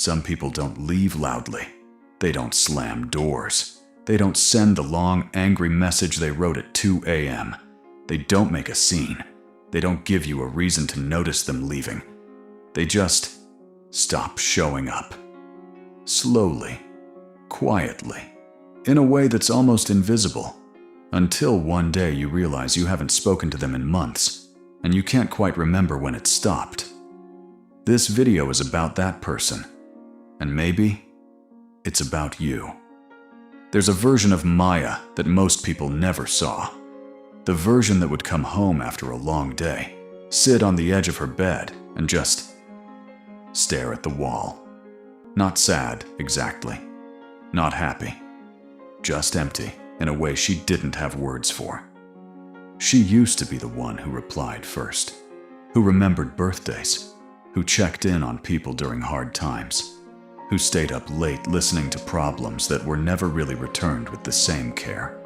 Some people don't leave loudly. They don't slam doors. They don't send the long, angry message they wrote at 2 a.m. They don't make a scene. They don't give you a reason to notice them leaving. They just stop showing up. Slowly, quietly, in a way that's almost invisible, until one day you realize you haven't spoken to them in months, and you can't quite remember when it stopped. This video is about that person, and maybe it's about you. There's a version of Maya that most people never saw. The version that would come home after a long day, sit on the edge of her bed, and just stare at the wall. Not sad, exactly. Not happy. Just empty, in a way she didn't have words for. She used to be the one who replied first, who remembered birthdays, who checked in on people during hard times, who stayed up late listening to problems that were never really returned with the same care.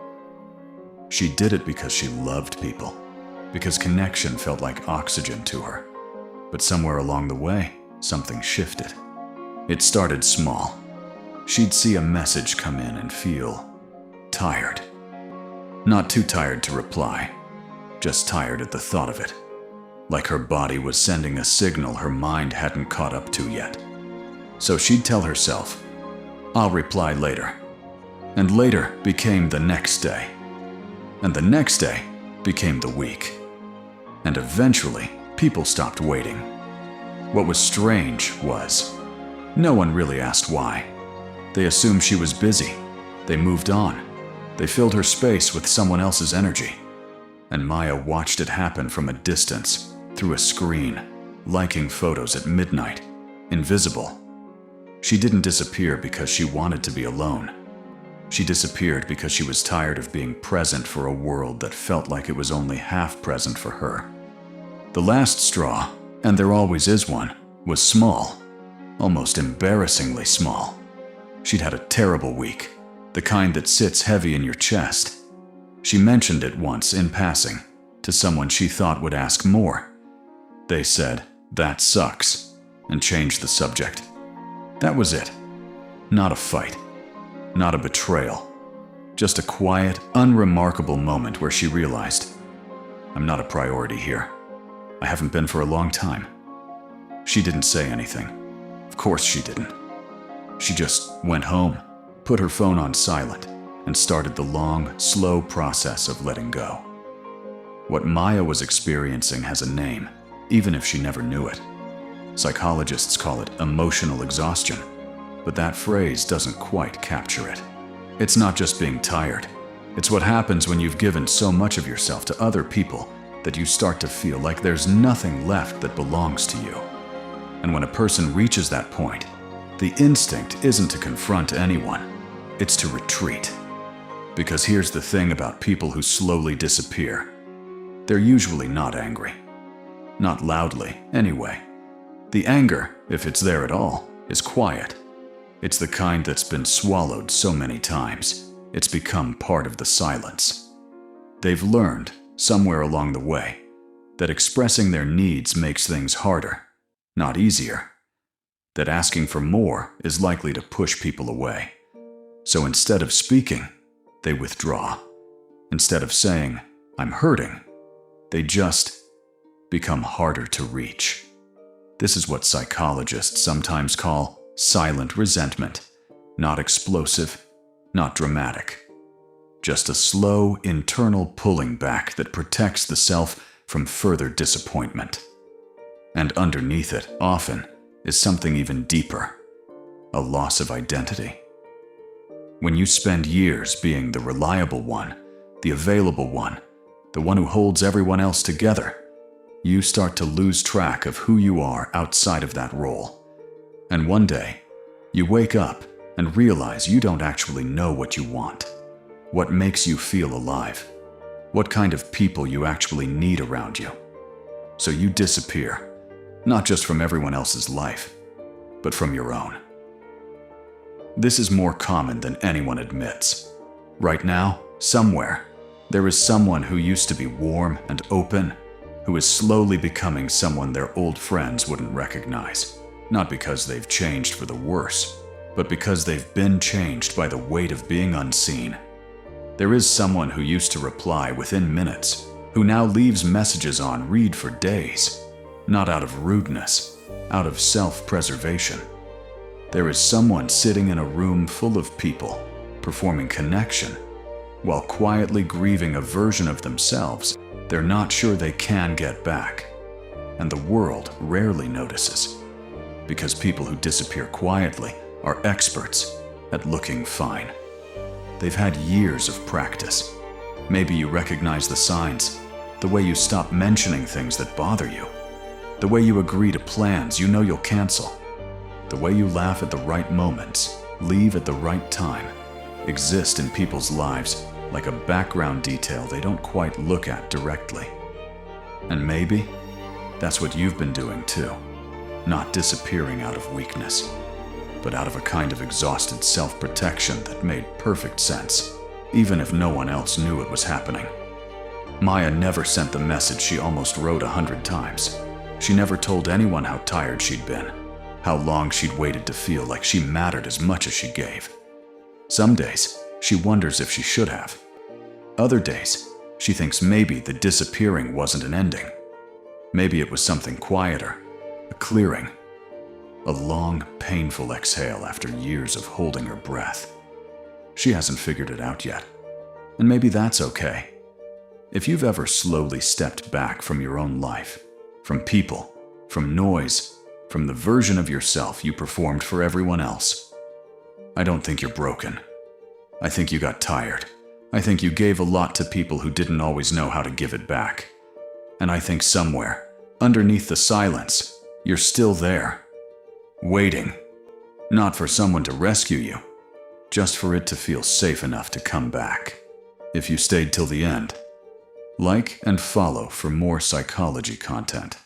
She did it because she loved people, because connection felt like oxygen to her. But somewhere along the way, something shifted. It started small. She'd see a message come in and feel tired. Not too tired to reply, just tired at the thought of it. Like her body was sending a signal her mind hadn't caught up to yet. So she'd tell herself, "I'll reply later." And later became the next day. And the next day became the week. And eventually, people stopped waiting. What was strange was, no one really asked why. They assumed she was busy. They moved on. They filled her space with someone else's energy. And Maya watched it happen from a distance, through a screen, liking photos at midnight, invisible. She didn't disappear because she wanted to be alone. She disappeared because she was tired of being present for a world that felt like it was only half present for her. The last straw, and there always is one, was small, almost embarrassingly small. She'd had a terrible week, the kind that sits heavy in your chest. She mentioned it once in passing to someone she thought would ask more. They said, "That sucks," and changed the subject. That was it. Not a fight. Not a betrayal. Just a quiet, unremarkable moment where she realized, I'm not a priority here. I haven't been for a long time. She didn't say anything. Of course she didn't. She just went home, put her phone on silent, and started the long, slow process of letting go. What Maya was experiencing has a name, even if she never knew it. Psychologists call it emotional exhaustion, but that phrase doesn't quite capture it. It's not just being tired. It's what happens when you've given so much of yourself to other people that you start to feel like there's nothing left that belongs to you. And when a person reaches that point, the instinct isn't to confront anyone, it's to retreat. Because here's the thing about people who slowly disappear. They're usually not angry. Not loudly, anyway. The anger, if it's there at all, is quiet. It's the kind that's been swallowed so many times, it's become part of the silence. They've learned, somewhere along the way, that expressing their needs makes things harder, not easier. That asking for more is likely to push people away. So instead of speaking, they withdraw. Instead of saying, "I'm hurting," they just become harder to reach. This is what psychologists sometimes call silent resentment. Not explosive, not dramatic. Just a slow, internal pulling back that protects the self from further disappointment. And underneath it, often, is something even deeper. A loss of identity. When you spend years being the reliable one, the available one, the one who holds everyone else together, you start to lose track of who you are outside of that role. And one day, you wake up and realize you don't actually know what you want, what makes you feel alive, what kind of people you actually need around you. So you disappear, not just from everyone else's life, but from your own. This is more common than anyone admits. Right now, somewhere, there is someone who used to be warm and open, who is slowly becoming someone their old friends wouldn't recognize. Not because they've changed for the worse, but because they've been changed by the weight of being unseen. There is someone who used to reply within minutes, who now leaves messages on read for days, not out of rudeness, out of self-preservation. There is someone sitting in a room full of people, performing connection, while quietly grieving a version of themselves they're not sure they can get back. And the world rarely notices, because people who disappear quietly are experts at looking fine. They've had years of practice. Maybe you recognize the signs, the way you stop mentioning things that bother you, the way you agree to plans you know you'll cancel, the way you laugh at the right moments, leave at the right time, exist in people's lives like a background detail they don't quite look at directly. And maybe that's what you've been doing too, not disappearing out of weakness, but out of a kind of exhausted self-protection that made perfect sense, even if no one else knew it was happening. Maya never sent the message she almost wrote 100 times. She never told anyone how tired she'd been, how long she'd waited to feel like she mattered as much as she gave. Some days, she wonders if she should have. Other days, she thinks maybe the disappearing wasn't an ending. Maybe it was something quieter, a clearing, a long, painful exhale after years of holding her breath. She hasn't figured it out yet, and maybe that's okay. If you've ever slowly stepped back from your own life, from people, from noise, from the version of yourself you performed for everyone else, I don't think you're broken. I think you got tired. I think you gave a lot to people who didn't always know how to give it back. And I think somewhere, underneath the silence, you're still there, waiting, not for someone to rescue you, just for it to feel safe enough to come back. If you stayed till the end, like and follow for more psychology content.